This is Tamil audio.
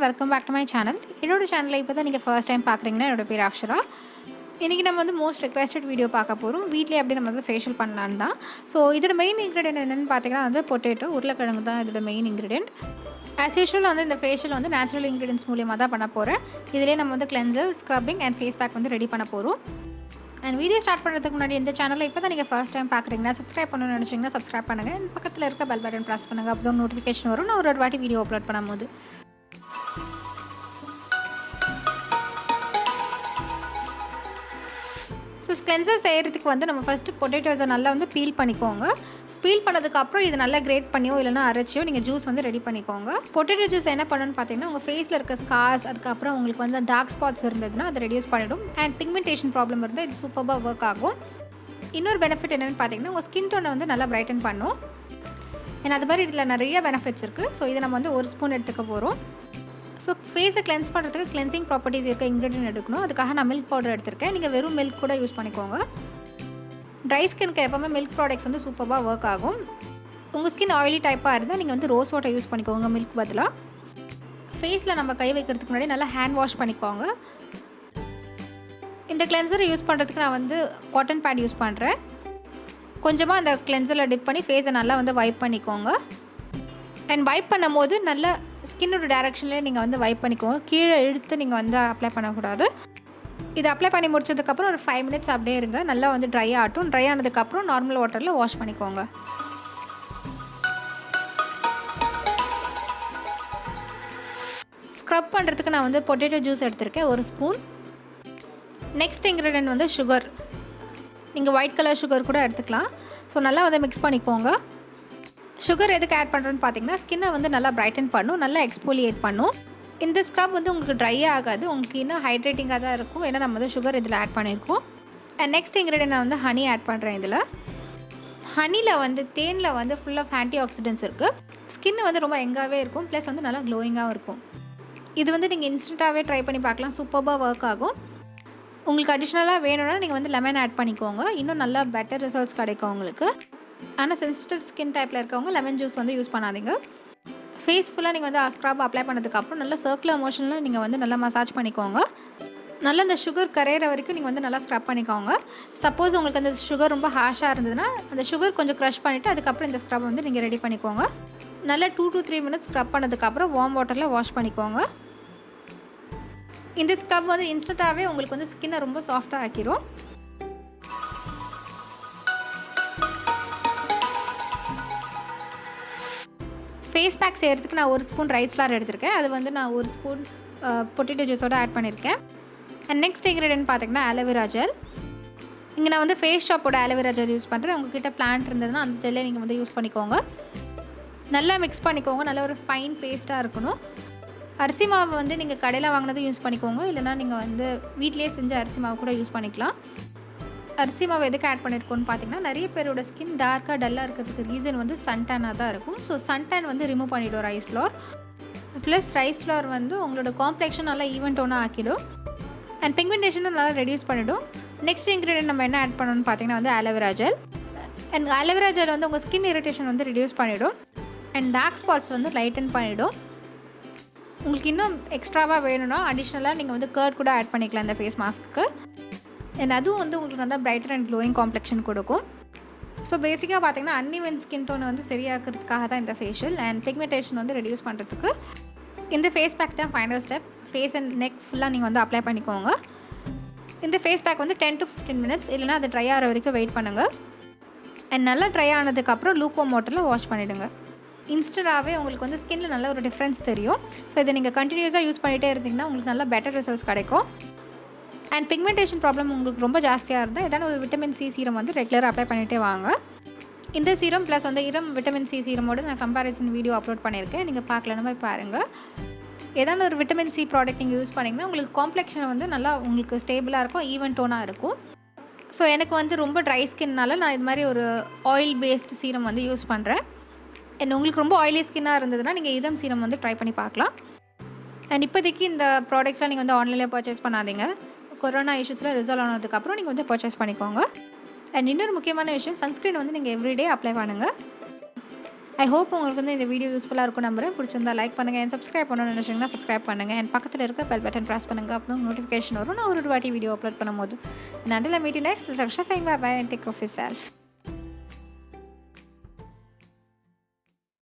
welcome back to my channel. என்னோட சேனலை இப்போ தான் நீங்கள் ஃபர்ஸ்ட் டைம் பார்க்குறீங்கன்னா என்னோட பேர் அக்ஷரா. இன்றைக்கி நம்ம வந்து மோஸ்ட் ரெக்வெஸ்டட் வீடியோ பார்க்க போகிறோம். வீட்டிலே எப்படி நம்ம வந்து ஃபேஷியல் பண்ணலான்னு தான். ஸோ இதோட மெயின் இன்க்ரீடியன்ட் என்னென்னு பார்த்தீங்கன்னா வந்து பொட்டேட்டோ, உருளைக்கிழங்கு தான் இதோட மெயின் இன்க்ரீடியன்ட். ஆஸ் யூஷுவல் வந்து இந்த ஃபேஷியல் வந்து நேச்சுரல் இன்க்ரீடியன்ஸ் மூலியமாக தான் பண்ண போகிறேன். இதிலே நம்ம வந்து cleanser, scrubbing and face pack வந்து ரெடி பண்ண போகிறோம். அண்ட் வீடியோ ஸ்டார்ட் பண்ணுறதுக்கு முன்னாடி இந்த சேனலில் இப்போ தான் நீங்கள் ஃபர்ஸ்ட் டைம் பார்க்குறீங்கன்னா சப்ஸ்கிரைப் பண்ணணும்னு நினச்சிங்கன்னா சப்ஸ்கிரைப் பண்ணுங்கள். பக்கத்தில் இருக்க பெல் பட்டன் ப்ரெஸ் பண்ணுங்கள். அப்போ தான் நோட்டிஃபிகேஷன் வரும் நான் ஒரு வாட்டி வீடியோ அப்லோட் பண்ணும்போது. ஸோ கிளென்சர் செய்கிறதுக்கு வந்து நம்ம ஃபஸ்ட்டு பொட்டேட்டோஸை நல்லா வந்து பீல் பண்ணிக்கோங்க. பீல் பண்ணதுக்கப்புறம் இது நல்லா கிரேட் பண்ணியோ இல்லைனா அரைச்சியோ நீங்கள் ஜூஸ் வந்து ரெடி பண்ணிக்கோங்க. பொட்டேட்டோ ஜூஸ் என்ன பண்ணணும்னு பார்த்தீங்கன்னா உங்கள் ஃபேஸில் இருக்க ஸ்கார்ஸ், அதுக்கப்புறம் உங்களுக்கு வந்து டார்க் ஸ்பாட்ஸ் இருந்ததுன்னா அதை ரெடியூஸ் பண்ணிடும். அண்ட் பிக்மெண்டேஷன் ப்ராப்ளம் இருந்தால் இது சூப்பராக ஒர்க் ஆகும். இன்னொரு பெனிஃபிட் என்னென்னு பார்த்தீங்கன்னா உங்கள் ஸ்கின் டோனை வந்து நல்லா பிரைட்டன் பண்ணும். ஏன்னா அது மாதிரி இதில் நிறைய பெனிஃபிட்ஸ் இருக்குது. ஸோ இதை நம்ம வந்து ஒரு ஸ்பூன் எடுத்துக்க போகிறோம். ஸோ ஃபேஸை கிளென்ஸ் பண்ணுறதுக்கு கிளென்சிங் ப்ராப்பர்ட்டிஸ் இருக்க இன்க்ரீடியன்ட் எடுக்கணும். அதுக்காக நான் மில்க் பவுடர் எடுத்திருக்கேன். நீங்கள் வெறும் மில்க் கூட யூஸ் பண்ணிக்கோங்க. ட்ரை ஸ்கின்க்கு எப்போவுமே மில்க் ப்ராடக்ட்ஸ் வந்து சூப்பராக ஒர்க் ஆகும். உங்கள் ஸ்கின் ஆயிலி டைப்பாக இருந்தால் நீங்கள் வந்து ரோஸ் வாட்டர் யூஸ் பண்ணிக்கோங்க மில்க் பதிலாக. ஃபேஸில் நம்ம கை வைக்கிறதுக்கு முன்னாடி நல்லா ஹேண்ட் வாஷ் பண்ணிக்கோங்க. இந்த கிளென்சரை யூஸ் பண்ணுறதுக்கு நான் வந்து காட்டன் பேட் யூஸ் பண்ணுறேன். கொஞ்சமாக அந்த கிளென்சரில் டிப் பண்ணி ஃபேஸை நல்லா வந்து வைப் பண்ணிக்கோங்க. அண்ட் வைப் பண்ணும் போது நல்லா ஸ்கின்னோட டைரெக்ஷன்லேயே நீங்கள் வந்து வைப் பண்ணிக்கோங்க. கீழே இழுத்து நீங்கள் வந்து அப்ளை பண்ணக்கூடாது. இது அப்ளை பண்ணி முடிச்சதுக்கப்புறம் ஒரு 5 மினிட்ஸ் அப்படியே இருங்க. நல்லா வந்து ட்ரை ஆகட்டும். ட்ரை ஆனதுக்கப்புறம் நார்மல் வாட்டரில் வாஷ் பண்ணிக்கோங்க. ஸ்க்ரப் பண்ணுறதுக்கு நான் வந்து பொட்டேட்டோ ஜூஸ் எடுத்திருக்கேன் 1 ஸ்பூன். நெக்ஸ்ட் இன்க்ரீடியன்ட் வந்து சுகர். நீங்கள் ஒயிட் கலர் சுகர் கூட எடுத்துக்கலாம். ஸோ நல்லா வந்து மிக்ஸ் பண்ணிக்கோங்க. சுகர் எதுக்கு ஆட் பண்ணுறோன்னு பார்த்தீங்கன்னா ஸ்கின்னை வந்து நல்லா பிரைட்டன் பண்ணும், நல்லா எக்ஸ்போலியேட் பண்ணும். இந்த ஸ்க்ரப் வந்து உங்களுக்கு ட்ரை ஆகாது, உங்களுக்கு இன்னும் ஹைட்ரேட்டிங்காக தான் இருக்கும். ஏன்னா நம்ம வந்து சுகர் இதில் ஆட் பண்ணியிருக்கோம். அண்ட் நெக்ஸ்ட் இன்க்ரீடியன்ட் நான் வந்து ஹனி ஆட் பண்ணுறேன். இதில் ஹனியில் வந்து தேனில் வந்து ஃபுல் ஆஃப் ஆன்டி ஆக்சிடென்ட்ஸ் இருக்குது. ஸ்கின் வந்து ரொம்ப யங்காகவே இருக்கும், ப்ளஸ் வந்து நல்லா க்ளோயிங்காகவும் இருக்கும். இது வந்து நீங்கள் இன்ஸ்டண்ட்டாகவே ட்ரை பண்ணி பார்க்கலாம். சூப்பராக ஒர்க் ஆகும். உங்களுக்கு அடிஷ்னலாக வேணும்னா நீங்கள் வந்து லெமன் ஆட் பண்ணிக்கோங்க. இன்னும் நல்லா பெட்டர் ரிசல்ட்ஸ் கிடைக்கும் உங்களுக்கு. ஆனால் சென்சிட்டிவ் ஸ்கின் டைப்பில் இருக்கவங்க லெமன் ஜூஸ் வந்து யூஸ் பண்ணாதீங்க. ஃபேஸ் ஃபுல்லாக நீங்கள் வந்து ஸ்க்ரப் அப்ளை பண்ணதுக்கப்புறம் நல்லா சர்க்குலர் மோஷனில் நீங்கள் வந்து நல்லா மசாஜ் பண்ணிக்கோங்க. நல்லா அந்த சுகர் கரையிற வரைக்கும் நீங்கள் வந்து நல்லா ஸ்க்ரப் பண்ணிக்கோங்க. சப்போஸ் உங்களுக்கு அந்த சுகர் ரொம்ப ஹார்ஷாக இருந்ததுன்னா அந்த சுகர் கொஞ்சம் க்ரஷ் பண்ணிவிட்டு அதுக்கப்புறம் இந்த ஸ்க்ரப் வந்து நீங்கள் ரெடி பண்ணிக்கோங்க. நல்லா 2 to 3 மினிட்ஸ் ஸ்க்ரப் பண்ணதுக்கப்புறம் வார்ம் வாட்டரில் வாஷ் பண்ணிக்கோங்க. இந்த ஸ்க்ரப் வந்து இன்ஸ்டண்ட்டாகவே உங்களுக்கு வந்து ஸ்கின்னை ரொம்ப சாஃப்டாக ஆக்கிரும். ஃபேஸ் பேக் செய்கிறதுக்கு நான் 1 ஸ்பூன் ரைஸ் ஃப்ளார் எடுத்திருக்கேன். அது வந்து நான் 1 ஸ்பூன் பொட்டேட்டோ ஜூஸோடு ஆட் பண்ணியிருக்கேன். அண்ட் நெக்ஸ்ட் இன்க்ரீடியன்ட் பார்த்தீங்கன்னா ஆலோவேரா ஜெல். இங்கே நான் வந்து ஃபேஸ் ஷாப்போட ஆலோவேரா ஜெல் யூஸ் பண்ணுறேன். உங்கள்கிட்ட பிளான்ட் இருந்ததுன்னா அந்த ஜெல்லை நீங்கள் வந்து யூஸ் பண்ணிக்கோங்க. நல்லா மிக்ஸ் பண்ணிக்கோங்க. நல்ல ஒரு ஃபைன் பேஸ்ட்டாக இருக்கணும். அரிசி மாவு வந்து நீங்கள் கடையில் வாங்கினதும் யூஸ் பண்ணிக்கோங்க. இல்லைனா நீங்கள் வந்து வீட்டிலேயே செஞ்ச அரிசி மாவு கூட யூஸ் பண்ணிக்கலாம். அரிசி மாவு எதுக்கு ஆட் பண்ணியிருக்கோன்னு பார்த்தீங்கன்னா நிறைய பேரோட ஸ்கின் டார்க்காக டல்லாக இருக்கிறதுக்கு ரீசன் வந்து சன்டேனாக தான் இருக்கும். ஸோ சன்டேன் வந்து ரிமூவ் பண்ணிவிடும் rice flour. Plus rice flour வந்து உங்களோட காம்ப்ளெக்ஷன் நல்லா ஈவன் டோனாக ஆக்கிடும். அண்ட் பிக்மெண்டேஷனும் நல்லா ரெடியூஸ் பண்ணிவிடும். நெக்ஸ்ட் இன்க்ரீடியன்ட் நம்ம என்ன ஆட் பண்ணணும்னு பார்த்தீங்கன்னா வந்து aloe vera gel. And aloe vera gel வந்து உங்கள் ஸ்கின் இரிட்டேஷன் வந்து ரெடியூஸ் பண்ணிவிடும். அண்ட் டார்க் ஸ்பாட்ஸ் வந்து லைட்டன் பண்ணிவிடும். உங்களுக்கு இன்னும் எக்ஸ்ட்ராவாக வேணும்னா அடிஷ்னலாக நீங்கள் வந்து கர்ட் கூட ஆட் பண்ணிக்கலாம் இந்த ஃபேஸ் மாஸ்க்கு. அண்ட் அதுவும் வந்து உங்களுக்கு நல்லா பிரைட்டர் அண்ட் க்ளோயிங் காம்ப்ளெக்ஷன் கொடுக்கும். ஸோ பேசிக்காக பார்த்தீங்கன்னா அன்இவன் ஸ்கின் டோனை வந்து சரியாக்கிறதுக்காக தான் இந்த ஃபேஷியல். அண்ட் பிக்மெண்டேஷன் வந்து ரெடியூஸ் பண்ணுறதுக்கு இந்த ஃபேஸ் பேக் தான் final step. Face and neck ஃபுல்லாக நீங்கள் வந்து அப்ளை பண்ணிக்கோங்க. இந்த ஃபேஸ் பேக் வந்து 10 to 15 மினிட்ஸ் இல்லைனா அது ட்ரை ஆகிற வரைக்கும் வெயிட் பண்ணுங்கள். அண்ட் நல்லா ட்ரை ஆனதுக்கப்புறம் லூக்வார்ம் வாட்டரில் வாஷ் பண்ணிவிடுங்க. இன்ஸ்டண்ட்டாகவே உங்களுக்கு வந்து ஸ்கின்னில் நல்ல ஒரு டிஃப்ரென்ஸ் தெரியும். ஸோ இதை நீங்கள் கண்டினியூஸாக யூஸ் பண்ணிகிட்டே இருந்தீங்கன்னா உங்களுக்கு நல்லா பெட்டர் ரிசல்ட்ஸ் கிடைக்கும். அண்ட் பிக்மெண்டேஷன் ப்ராப்ளம் உங்களுக்கு ரொம்ப ஜாஸ்தியாக இருந்தால் ஏதாவது ஒரு விட்டமின் சி சீரம் வந்து ரெகுலராக அப்ளை பண்ணிகிட்டே வாங்க. இந்த சீரம் ப்ளஸ் வந்து விட்டமின் சி சீரமோடு நான் கம்பேரிசன் வீடியோ அப்லோட் பண்ணியிருக்கேன். நீங்கள் பார்க்கலன்னா போய் பாருங்கள். ஏதாவது ஒரு விட்டமின் சி ப்ராடக்ட் நீங்கள் யூஸ் பண்ணிங்கன்னா உங்களுக்கு காம்ப்ளெக்ஷன் வந்து நல்லா உங்களுக்கு ஸ்டேபிளாக இருக்கும், ஈவன் டோனாக இருக்கும். ஸோ எனக்கு வந்து ரொம்ப ட்ரை ஸ்கின்னால நான் இது மாதிரி ஒரு ஆயில் பேஸ்ட் சீரம் வந்து யூஸ் பண்ணுறேன். அண்ட் உங்களுக்கு ரொம்ப ஆயிலி ஸ்கின்னாக இருந்ததுன்னா நீங்கள் இரம் சீரம் வந்து ட்ரை பண்ணி பார்க்கலாம். அண்ட் இப்போதைக்கு இந்த ப்ராடக்ட்ஸ்லாம் நீங்கள் வந்து ஆன்லைனில் பர்ச்சேஸ் பண்ணாதீங்க. கொரோனா இஷ்யூஸில் ரிசால்வ் ஆனதுக்கப்புறம் நீங்கள் வந்து பர்ச்சேஸ் பண்ணிக்கோங்க. அண்ட் இன்னொரு முக்கியமான விஷயம், சன்ஸ்க்ரீன் வந்து நீங்கள் எவ்ரிடே அப்ளை பண்ணுங்கள். ஐ ஹோப் உங்களுக்கு வந்து இந்த வீடியோ யூஸ்ஃபுல்லாக இருக்கும் நம்புறேன். பிடிச்சிருந்தா லைக் பண்ணுங்கள். அண்ட் சப்ஸ்கிரைப் பண்ணணும்னு நினச்சிங்கன்னா சப்ஸ்கிரைப் பண்ணுங்கள். அண்ட் பக்கத்தில் இருக்க பெல் பட்டன் ப்ரெஸ் பண்ணுங்கள். அப்போ நோட்டிஃபிகேஷன் வரும் நான் ஒரு வாட்டி வீடியோ அப்லோட் பண்ணும்போது. Until I meet you next, this is Akshara saying bye-bye and take care of yourself.